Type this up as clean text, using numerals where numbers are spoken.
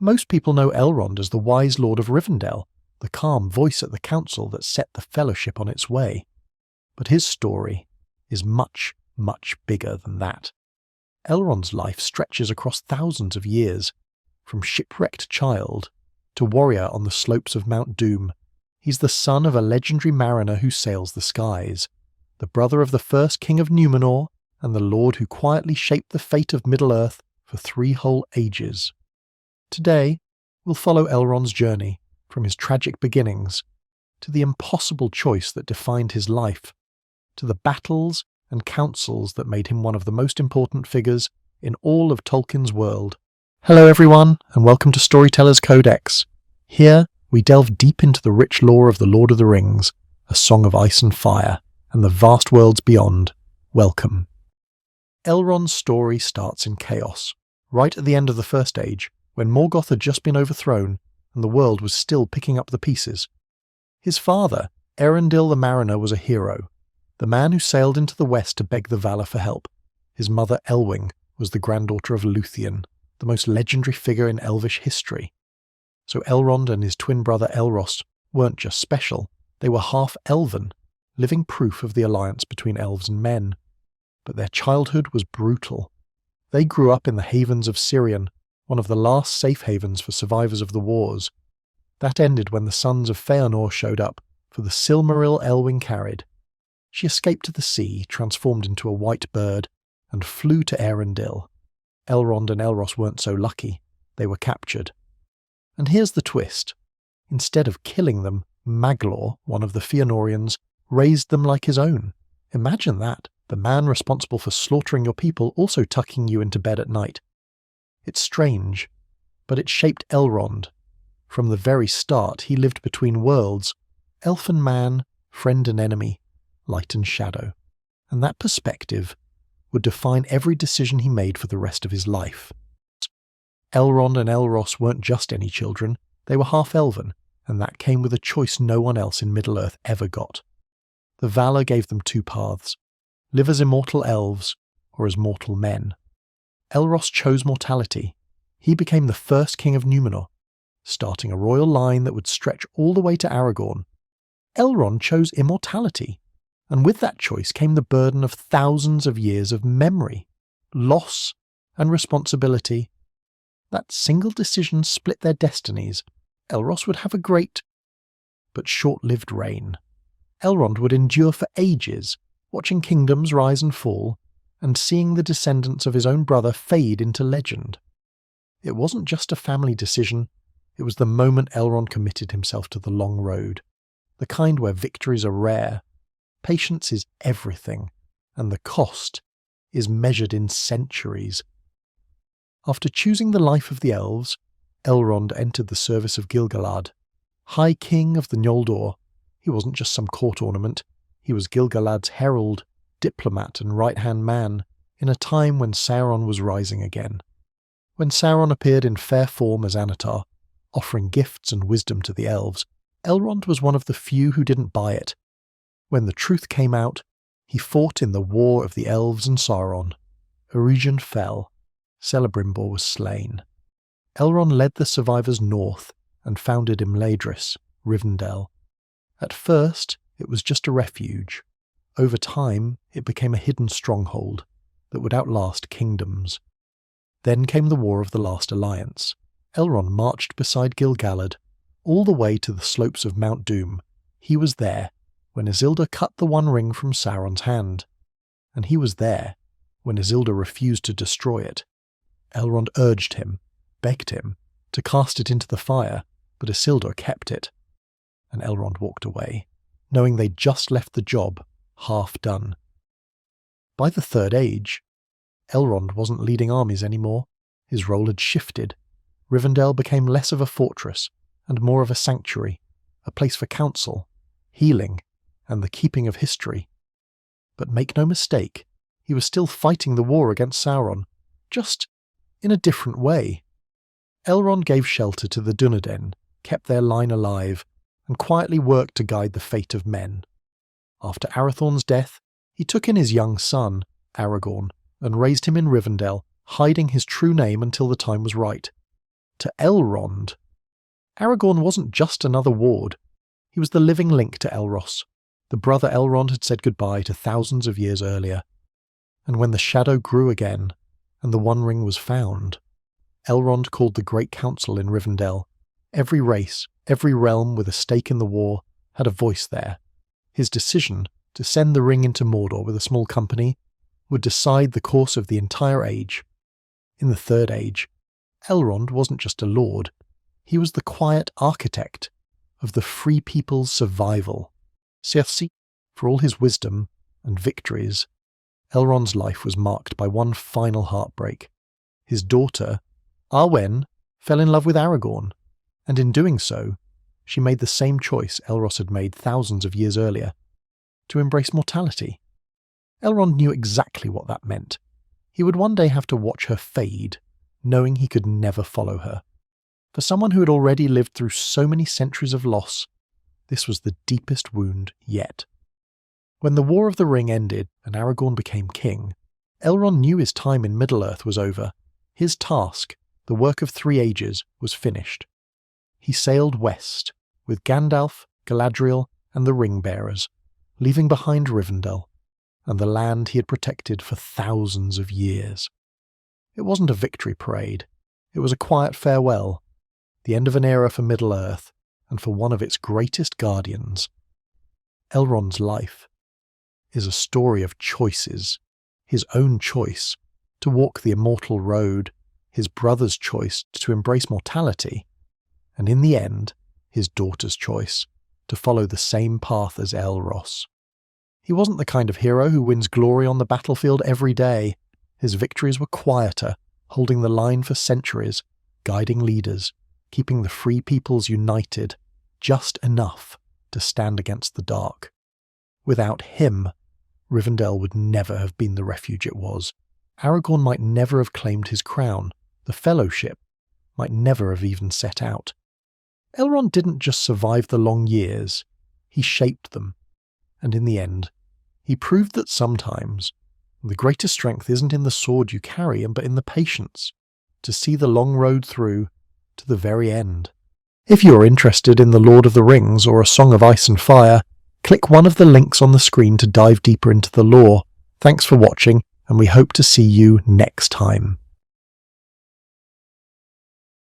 Most people know Elrond as the wise Lord of Rivendell, the calm voice at the council that set the Fellowship on its way. But his story is much, much bigger than that. Elrond's life stretches across thousands of years, from shipwrecked child to warrior on the slopes of Mount Doom. He's the son of a legendary mariner who sails the skies, the brother of the first king of Numenor, and the lord who quietly shaped the fate of Middle-earth for 3 whole ages. Today, we'll follow Elrond's journey from his tragic beginnings to the impossible choice that defined his life, to the battles and councils that made him one of the most important figures in all of Tolkien's world. Hello everyone, and welcome to Storyteller's Codex. Here, we delve deep into the rich lore of the Lord of the Rings, a song of ice and fire, and the vast worlds beyond. Welcome. Elrond's story starts in chaos, right at the end of the First Age, when Morgoth had just been overthrown and the world was still picking up the pieces. His father, Eärendil the Mariner, was a hero, the man who sailed into the west to beg the Valar for help. His mother, Elwing, was the granddaughter of Luthien, the most legendary figure in Elvish history. So Elrond and his twin brother Elros weren't just special, they were half-elven, living proof of the alliance between elves and men. But their childhood was brutal. They grew up in the Havens of Sirion, one of the last safe havens for survivors of the wars. That ended when the sons of Feanor showed up for the Silmaril Elwing carried. She escaped to the sea, transformed into a white bird, and flew to Eärendil. Elrond and Elros weren't so lucky. They were captured. And here's the twist. Instead of killing them, Maglor, one of the Fëanorians, raised them like his own. Imagine that, the man responsible for slaughtering your people also tucking you into bed at night. It's strange, but it shaped Elrond. From the very start, he lived between worlds, elf and man, friend and enemy, light and shadow. And that perspective would define every decision he made for the rest of his life. Elrond and Elros weren't just any children, they were half-elven, and that came with a choice no one else in Middle-earth ever got. The Valar gave them 2 paths, live as immortal elves or as mortal men. Elros chose mortality. He became the first king of Numenor, starting a royal line that would stretch all the way to Aragorn. Elrond chose immortality, and with that choice came the burden of thousands of years of memory, loss, and responsibility. That single decision split their destinies. Elros would have a great, but short-lived reign. Elrond would endure for ages, watching kingdoms rise and fall, and seeing the descendants of his own brother fade into legend. It wasn't just a family decision, it was the moment Elrond committed himself to the long road, the kind where victories are rare. Patience is everything, and the cost is measured in centuries. After choosing the life of the elves, Elrond entered the service of Gil-galad, High King of the Noldor. He wasn't just some court ornament, he was Gil-galad's herald, diplomat and right-hand man, in a time when Sauron was rising again. When Sauron appeared in fair form as Annatar, offering gifts and wisdom to the elves, Elrond was one of the few who didn't buy it. When the truth came out, he fought in the War of the Elves and Sauron. Eregion fell. Celebrimbor was slain. Elrond led the survivors north and founded Imladris, Rivendell. At first, it was just a refuge. Over time, it became a hidden stronghold that would outlast kingdoms. Then came the War of the Last Alliance. Elrond marched beside Gil-galad, all the way to the slopes of Mount Doom. He was there when Isildur cut the One Ring from Sauron's hand. And he was there when Isildur refused to destroy it. Elrond urged him, begged him, to cast it into the fire, but Isildur kept it. And Elrond walked away, knowing they'd just left the job half done. By the Third Age, Elrond wasn't leading armies anymore. His role had shifted. Rivendell became less of a fortress and more of a sanctuary, a place for counsel, healing, and the keeping of history. But make no mistake, he was still fighting the war against Sauron, just in a different way. Elrond gave shelter to the Dunedain, kept their line alive, and quietly worked to guide the fate of men. After Arathorn's death, he took in his young son, Aragorn, and raised him in Rivendell, hiding his true name until the time was right. to Elrond. Aragorn wasn't just another ward. He was the living link to Elros, the brother Elrond had said goodbye to thousands of years earlier. And when the shadow grew again, and the One Ring was found, Elrond called the Great Council in Rivendell. Every race, every realm with a stake in the war, had a voice there. His decision to send the ring into Mordor with a small company would decide the course of the entire age. In the Third Age, Elrond wasn't just a lord, he was the quiet architect of the free people's survival. Cersei, for all his wisdom and victories, Elrond's life was marked by one final heartbreak. His daughter, Arwen, fell in love with Aragorn, and in doing so, she made the same choice Elros had made thousands of years earlier, to embrace mortality. Elrond knew exactly what that meant. He would one day have to watch her fade, knowing he could never follow her. For someone who had already lived through so many centuries of loss, this was the deepest wound yet. When the War of the Ring ended and Aragorn became king, Elrond knew his time in Middle-earth was over. His task, the work of 3 ages, was finished. He sailed west, with Gandalf, Galadriel, and the Ring-bearers, leaving behind Rivendell, and the land he had protected for thousands of years. It wasn't a victory parade. It was a quiet farewell, the end of an era for Middle-earth, and for one of its greatest guardians. Elrond's life is a story of choices, his own choice to walk the immortal road, his brother's choice to embrace mortality, and in the end, his daughter's choice to follow the same path as Elros. He wasn't the kind of hero who wins glory on the battlefield every day. His victories were quieter, holding the line for centuries, guiding leaders, keeping the free peoples united, just enough to stand against the dark. Without him, Rivendell would never have been the refuge it was. Aragorn might never have claimed his crown. The Fellowship might never have even set out. Elrond didn't just survive the long years, he shaped them. And in the end, he proved that sometimes the greatest strength isn't in the sword you carry, but in the patience to see the long road through to the very end. If you're interested in The Lord of the Rings or A Song of Ice and Fire, click one of the links on the screen to dive deeper into the lore. Thanks for watching, and we hope to see you next time.